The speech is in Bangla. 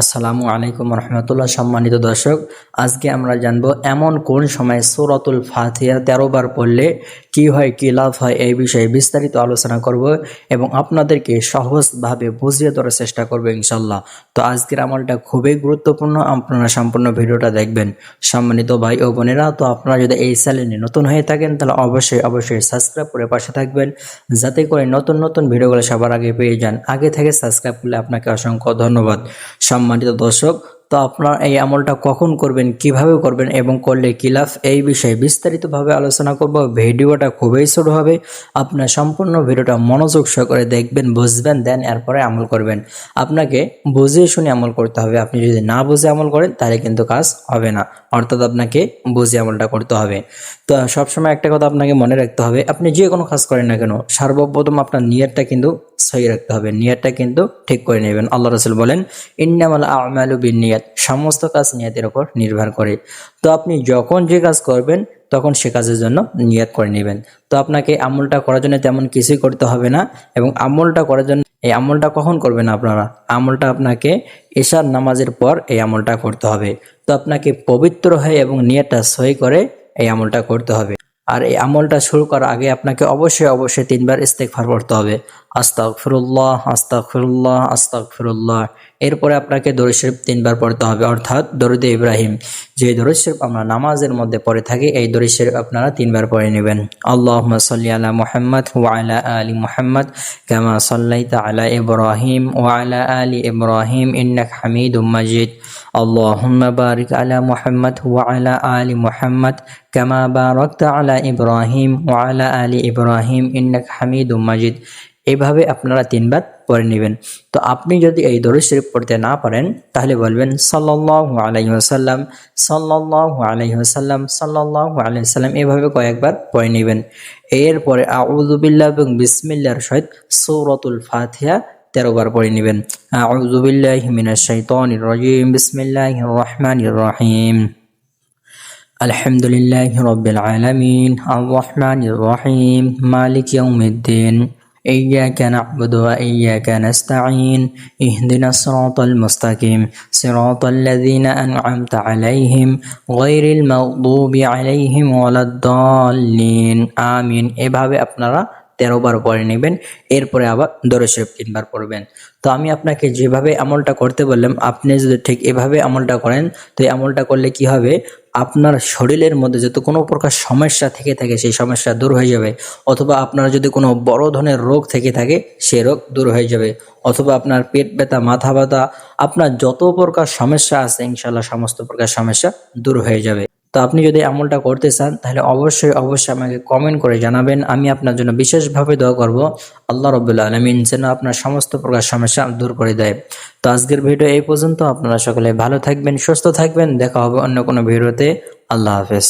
আসসালামু আলাইকুম রহমতুল্লাহ। সম্মানিত দর্শক, আজকে আমরা জানবো এমন কোন সময় সূরাতুল ফাতিহা 13 বার পড়লে কি হয়, কি লাভ হয়, এই বিষয়ে বিস্তারিত আলোচনা করব এবং আপনাদেরকে সহজভাবে বুঝিয়ে দেওয়ার চেষ্টা করবো ইনশাল্লাহ। তো আজকের আমলটা খুবই গুরুত্বপূর্ণ, আপনারা সম্পূর্ণ ভিডিওটা দেখবেন। সম্মানিত ভাই ও বোনেরা, তো আপনারা যদি এই চ্যানেলে নতুন হয়ে থাকেন তাহলে অবশ্যই সাবস্ক্রাইব করে পাশে থাকবেন, যাতে করে নতুন নতুন ভিডিওগুলো সবার আগে পেয়ে যান। আগে থেকে সাবস্ক্রাইব করলে আপনাকে অসংখ্য ধন্যবাদ। সম্মানিত দর্শক, তো আপনারা এই আমলটা কখন করবেন, কিভাবে করবেন এবং করলে কি লাভ, এই বিষয়ে বিস্তারিতভাবে আলোচনা করব। ভিডিওটা খুবই ছোট হবে, আপনার সম্পূর্ণ ভিডিওটা মনোযোগ সহকারে দেখবেন, বুঝবেন, দেন এরপরে আমল করবেন। আপনাকে বুঝিয়ে শুনে আমল করতে হবে। আপনি যদি না বুঝে আমল করেন তাহলে কিন্তু কাজ হবে না, অর্থাৎ আপনাকে বুঝে আমলটা করতে হবে। তো সবসময় একটা কথা আপনাকে মনে রাখতে হবে, আপনি যে কোনো কাজ করেন না কেন, সর্বপ্রথম আপনার নিয়তটা কিন্তু সহি রাখতে হবে, নিয়তটা কিন্তু ঠিক করে নেবেন। আল্লাহ রাসূল বলেন, ইন্নামাল আমালু বিন্নিয়াত, সমস্ত কাজ নিয়তের উপর নির্ভর করে। তো আপনি যখন যে কাজ করবেন তখন সে কাজের জন্য নিয়ত করে নেবেন। তো আপনাকে আমলটা করার জন্য তেমন কিছুই করতে হবে না, এবং আমলটা করার জন্য এই আমলটা কখন করবেন আপনারা, আমলটা আপনাকে এশার নামাজের পর এই আমলটা করতে হবে। তো আপনাকে পবিত্র হয়ে এবং নিয়তটা সহি করে এই আমলটা করতে হবে। আর এই আমলটা শুরু করার আগে আপনাকে অবশ্যই 3 বার ইস্তেগফার পড়তে হবে। আস্তাগফিরুল্লাহ, আস্তাগফিরুল্লাহ, আস্তাগফিরুল্লাহ। এরপরে আপনাকে দরুদ শরীফ 3 বার পড়তে হবে, অর্থাৎ দরুদে ইব্রাহিম। যে দরুদ শরীফ আমরা নামাজের মধ্যে পড়ে থাকি, এই দরুদ শরীফ আপনারা 3 বার পড়ে নেবেন। আল্লাহুম্মা সাল্লি আলা মুহাম্মাদ ওয়া আলা আলি মুহাম্মাদ কামা সাল্লাইতা আলা ইব্রাহিম ওয়া আলা আলি ইব্রাহিম ইন্নাকা হামিদুম মাজিদ। আল্লাহুম্মা বারিক আলা মুহাম্মাদ ওয়া আলা আলি মুহাম্মাদ কামা বারাকতা আলা ইব্রাহিম ওয়া আলা আলি ইব্রাহিম ইন্নাকা হামিদুম মাজিদ। এইভাবে আপনারা 3 বার পড়ে নেবেন। তো আপনি যদি এই দরুদ শরীফ পড়তে না পারেন তাহলে বলবেন সাল্লাল্লাহু আলাইহি ওয়াসাল্লাম, সাল্লাল্লাহু আলাইহি ওয়াসাল্লাম, সাল্লাল্লাহু আলাইহি ওয়াসাল্লাম, এভাবে কয়েকবার পড়ে নেবেন। এরপরে আউযু বিল্লাহি এবং বিসমিল্লাহর সহিত সূরাতুল ফাতিহা 13 বার পড়ে নেবেন। আউযু বিল্লাহি মিনাশ শাইতানির রাজিম, বিসমিল্লাহির রহমানির রহিম। আলহামদুলিল্লাহি রাব্বিল আলামিন, আর রহমানির রহিম, মালিক ইয়াউমিদ্দিন, ইয়্যাকা না'বুদু ওয়া ইয়্যাকা নাস্তাঈন, ইহদিনাস সিরাতাল মুস্তাকিম, সিরাতাল্লাযীনা আন'আমতা আলাইহিম, গায়রিল মাগদুবি আলাইহিম ওয়ালাদ-দাল্লিন, আমিন। এভাবে আপনারা 13 বার পড়ে নেবেন। এরপরে আবার দরুদ শরীফ 3 বার পড়বেন। তো আমি আপনাকে যেভাবে আমলটা করতে বললাম, আপনি যদি ঠিক এভাবে আমলটা করেন, তো এই আমলটা করলে কি হবে, আপনার শরীরের মধ্যে যত কোনো প্রকার সমস্যা থেকে থাকে সেই সমস্যা দূর হয়ে যাবে, অথবা আপনার যদি কোনো বড় ধরনের রোগ থেকে থাকে সেই রোগ দূর হয়ে যাবে, অথবা আপনার পেট ব্যথা, মাথা ব্যথা, আপনার যত প্রকার সমস্যা আছে ইনশাআল্লাহ সমস্ত প্রকার সমস্যা দূর হয়ে যাবে। তো আপনি যদি আমলটা করতে চান তাহলে অবশ্যই আমাকে কমেন্ট করে জানাবেন। আমি আপনার জন্য বিশেষভাবে দোয়া করব, আল্লাহ রাব্বুল আলামিন যেন আপনার সমস্ত প্রকার সমস্যা দূর করে দেয়। তো আজকের ভিডিও এই পর্যন্ত। আপনারা সকলে ভালো থাকবেন, সুস্থ থাকবেন। দেখা হবে অন্য কোনো ভিডিওতে। আল্লাহ হাফেজ।